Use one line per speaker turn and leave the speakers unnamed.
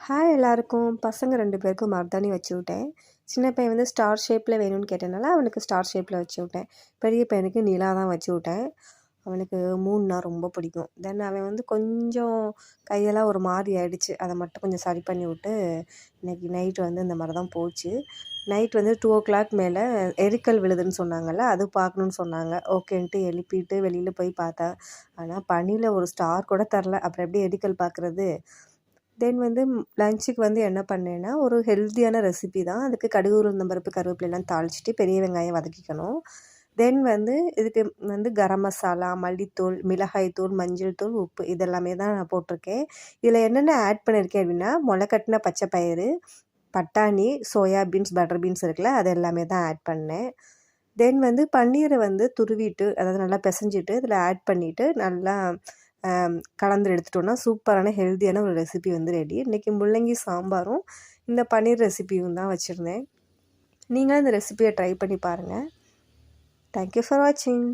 Hi எல்லாருக்கும். பசங்க 2 பேருக்கும் மருதாணி வச்சு விட்டேன். சின்ன பையன் வந்து ஸ்டார் ஷேப்பில் வேணும்னு கேட்டனால அவனுக்கு ஸ்டார் ஷேப்பில் வச்சு விட்டேன். பெரிய பையனுக்கு நிலா தான் வச்சு விட்டேன். அவனுக்கு மூணுனா ரொம்ப பிடிக்கும். தென் அவன் வந்து கொஞ்சம் கையெல்லாம் ஒரு மாதிரி ஆயிடுச்சு. அதை மட்டும் கொஞ்சம் சரி பண்ணி விட்டு இன்றைக்கி நைட்டு வந்து இந்த மாதிரி தான் போச்சு. நைட் வந்து 2:00 மேலே எரிக்கல் விழுதுன்னு சொன்னாங்கல்ல, அது பார்க்கணுன்னு சொன்னாங்க. ஓகேன்ட்டு எழுப்பிட்டு வெளியில் போய் பார்த்தேன். ஆனால் பனியில் ஒரு ஸ்டார் கூட தரல. அப்புறம் எப்படி எரிக்கல் பார்க்குறது? தென் வந்து லஞ்சுக்கு வந்து என்ன பண்ணேன்னா, ஒரு ஹெல்த்தியான ரெசிபி தான். அதுக்கு கடுகு, உளுந்தம் பருப்பு, கருவேப்பிலைலாம் தாளிச்சிட்டு பெரிய வெங்காயம் வதக்கிக்கணும். தென் வந்து இதுக்கு வந்து கரம் மசாலா, மல்லித்தூள், மிளகாய்த்தூள், மஞ்சள் தூள், உப்பு இதெல்லாமே தான் நான் போட்டிருக்கேன். இதில் என்னென்ன ஆட் பண்ணியிருக்கேன் அப்படின்னா, முளைக்கட்டின பச்சை பயிறு, பட்டாணி, சோயா பீன்ஸ், பட்டர் பீன்ஸ் இருக்குல்ல, அது எல்லாமே தான் ஆட் பண்ணேன். தென் வந்து பன்னீரை வந்து துருவிட்டு, அதாவது நல்லா பிசைஞ்சிட்டு இதில் ஆட் பண்ணிவிட்டு நல்லா கலந்து எடுத்துட்டோன்னா சூப்பரான ஹெல்த்தியான ஒரு ரெசிபி வந்து ரெடி. இன்றைக்கி முள்ளங்கி சாம்பாரும் இந்த பன்னீர் ரெசிபியும் தான் வச்சுருந்தேன். நீங்களும் இந்த ரெசிபியை ட்ரை பண்ணி பாருங்கள். தேங்க்யூ ஃபார் வாட்சிங்.